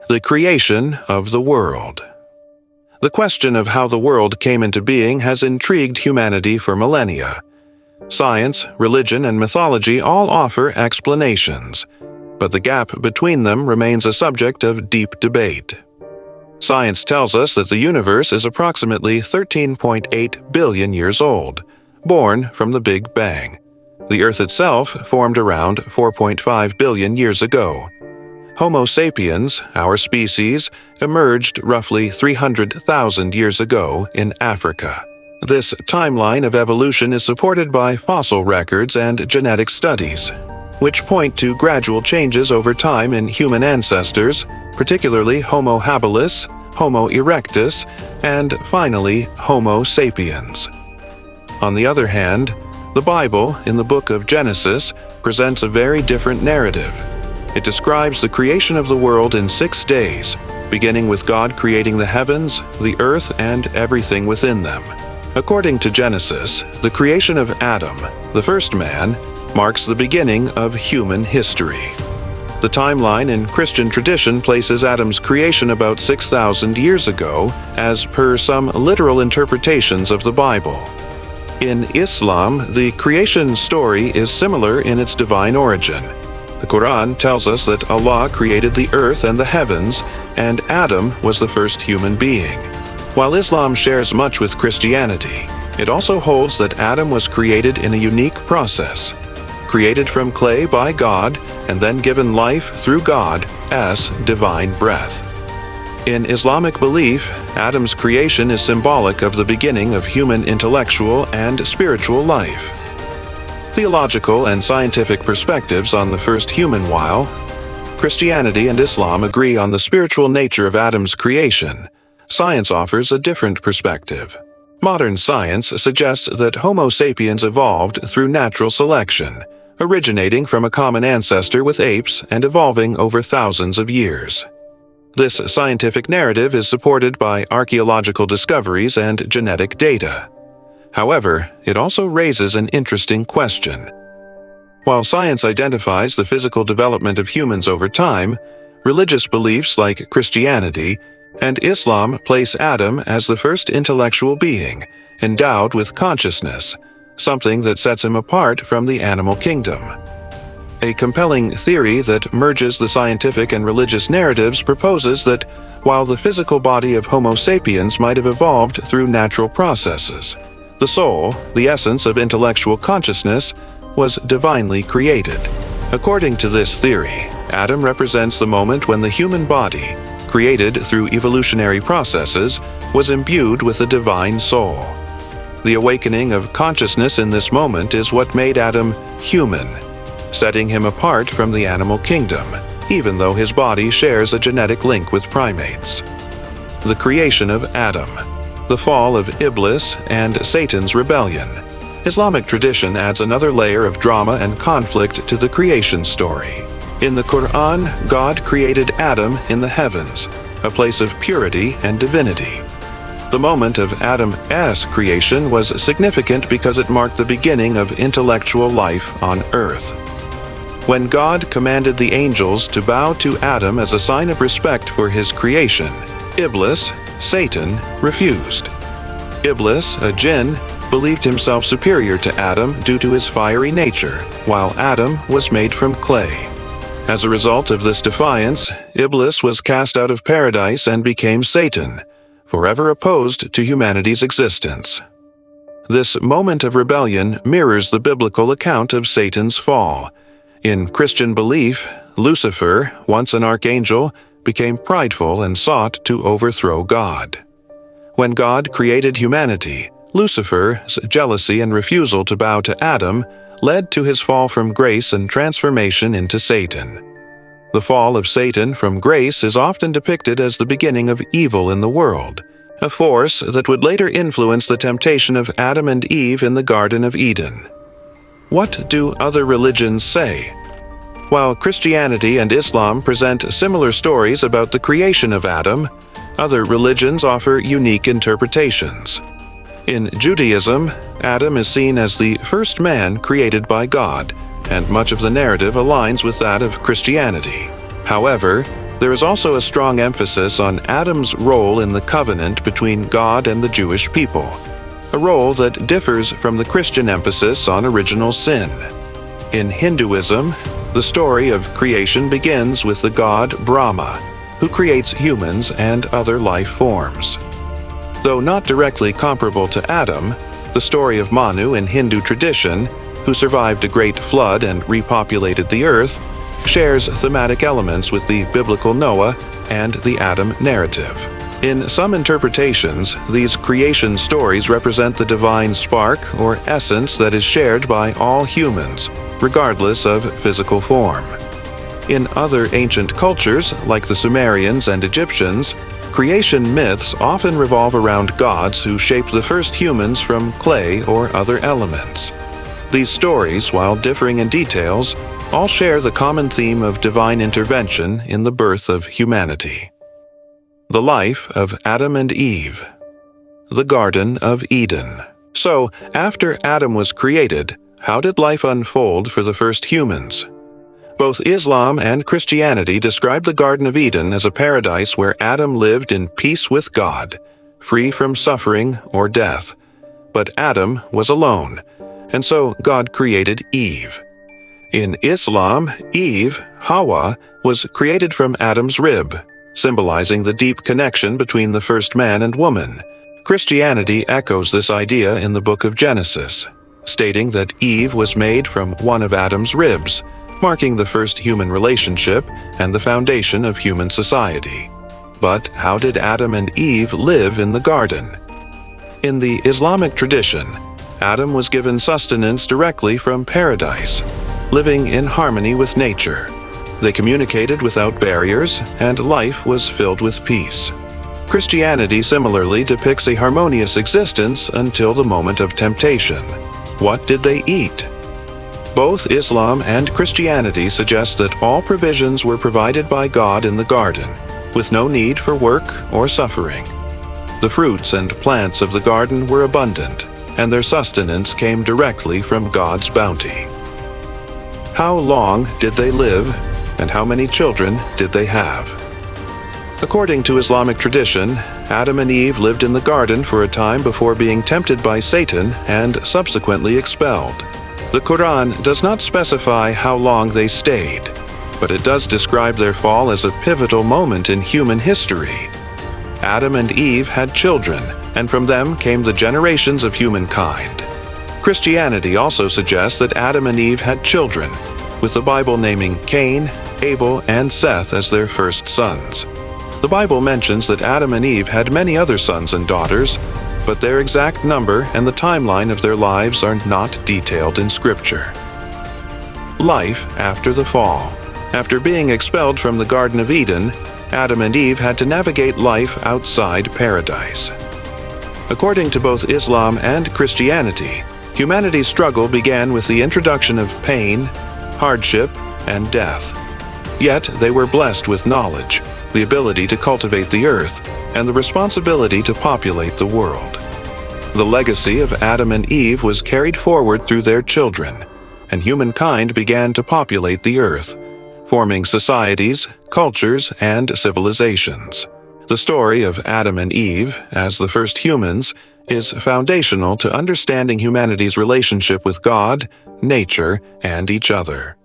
The creation of the world. The question of how the world came into being has intrigued humanity for millennia. Science, religion, and mythology all offer explanations, but the gap between them remains a subject of deep debate. Science tells us that the universe is approximately 13.8 billion years old, born from the Big Bang. The Earth itself formed around 4.5 billion years ago. Homo sapiens, our species, emerged roughly 300,000 years ago in Africa. This timeline of evolution is supported by fossil records and genetic studies, which point to gradual changes over time in human ancestors, particularly Homo habilis, Homo erectus, and finally Homo sapiens. On the other hand, the Bible, in the book of Genesis, presents a very different narrative. It describes the creation of the world in 6 days, beginning with God creating the heavens, the earth, and everything within them. According to Genesis, the creation of Adam, the first man, marks the beginning of human history. The timeline in Christian tradition places Adam's creation about 6,000 years ago, as per some literal interpretations of the Bible. In Islam, the creation story is similar in its divine origin. The Quran tells us that Allah created the earth and the heavens, and Adam was the first human being. While Islam shares much with Christianity, it also holds that Adam was created in a unique process, created from clay by God and then given life through God as divine breath. In Islamic belief, Adam's creation is symbolic of the beginning of human intellectual and spiritual life. Theological and scientific perspectives on the first human. While Christianity and Islam agree on the spiritual nature of Adam's creation, science offers a different perspective. Modern science suggests that Homo sapiens evolved through natural selection, originating from a common ancestor with apes and evolving over thousands of years. This scientific narrative is supported by archaeological discoveries and genetic data. However, it also raises an interesting question. While science identifies the physical development of humans over time, religious beliefs like Christianity and Islam place Adam as the first intellectual being, endowed with consciousness, something that sets him apart from the animal kingdom. A compelling theory that merges the scientific and religious narratives proposes that while the physical body of Homo sapiens might have evolved through natural processes, the soul, the essence of intellectual consciousness, was divinely created. According to this theory, Adam represents the moment when the human body, created through evolutionary processes, was imbued with a divine soul. The awakening of consciousness in this moment is what made Adam human, setting him apart from the animal kingdom, even though his body shares a genetic link with primates. The creation of Adam, the fall of Iblis, and Satan's rebellion. Islamic tradition adds another layer of drama and conflict to the creation story. In the Quran, God created Adam in the heavens, a place of purity and divinity. The moment of Adam's creation was significant because it marked the beginning of intellectual life on earth. When God commanded the angels to bow to Adam as a sign of respect for his creation, Iblis, Satan, refused. Iblis, a jinn, believed himself superior to Adam due to his fiery nature, while Adam was made from clay. As a result of this defiance, Iblis was cast out of paradise and became Satan, forever opposed to humanity's existence. This moment of rebellion mirrors the biblical account of Satan's fall. In Christian belief, Lucifer, once an archangel, became prideful and sought to overthrow God. When God created humanity, Lucifer's jealousy and refusal to bow to Adam led to his fall from grace and transformation into Satan. The fall of Satan from grace is often depicted as the beginning of evil in the world, a force that would later influence the temptation of Adam and Eve in the Garden of Eden. What do other religions say? While Christianity and Islam present similar stories about the creation of Adam, other religions offer unique interpretations. In Judaism, Adam is seen as the first man created by God, and much of the narrative aligns with that of Christianity. However, There is also a strong emphasis on Adam's role in the covenant between God and the Jewish people, a role that differs from the Christian emphasis on original sin. In Hinduism, the story of creation begins with the god Brahma, who creates humans and other life forms. Though not directly comparable to Adam, the story of Manu in Hindu tradition, who survived a great flood and repopulated the earth, shares thematic elements with the biblical Noah and the Adam narrative. In some interpretations, these creation stories represent the divine spark or essence that is shared by all humans, regardless of physical form. In other ancient cultures, like the Sumerians and Egyptians, creation myths often revolve around gods who shaped the first humans from clay or other elements. These stories, while differing in details, all share the common theme of divine intervention in the birth of humanity. The life of Adam and Eve. The Garden of Eden. So, after Adam was created, how did life unfold for the first humans? Both Islam and Christianity describe the Garden of Eden as a paradise where Adam lived in peace with God, free from suffering or death. But Adam was alone, and so God created Eve. In Islam, Eve, Hawa, was created from Adam's rib, symbolizing the deep connection between the first man and woman. Christianity echoes this idea in the book of Genesis, stating that Eve was made from one of Adam's ribs, marking the first human relationship and the foundation of human society. But how did Adam and Eve live in the garden? In the Islamic tradition, Adam was given sustenance directly from paradise, living in harmony with nature. They communicated without barriers, and life was filled with peace. Christianity similarly depicts a harmonious existence until the moment of temptation. What did they eat? Both Islam and Christianity suggest that all provisions were provided by God in the garden, with no need for work or suffering. The fruits and plants of the garden were abundant, and their sustenance came directly from God's bounty. How long did they live, and how many children did they have? According to Islamic tradition, Adam and Eve lived in the garden for a time before being tempted by Satan and subsequently expelled. The Quran does not specify how long they stayed, but it does describe their fall as a pivotal moment in human history. Adam and Eve had children, and from them came the generations of humankind. Christianity also suggests that Adam and Eve had children, with the Bible naming Cain, Abel, and Seth as their first sons. The Bible mentions that Adam and Eve had many other sons and daughters, but their exact number and the timeline of their lives are not detailed in Scripture. Life after the fall. After being expelled from the Garden of Eden, Adam and Eve had to navigate life outside paradise. According to both Islam and Christianity, humanity's struggle began with the introduction of pain, hardship, and death. Yet they were blessed with knowledge, the ability to cultivate the earth, and the responsibility to populate the world. The legacy of Adam and Eve was carried forward through their children, and humankind began to populate the earth, forming societies, cultures, and civilizations. The story of Adam and Eve, as the first humans, is foundational to understanding humanity's relationship with God, nature, and each other.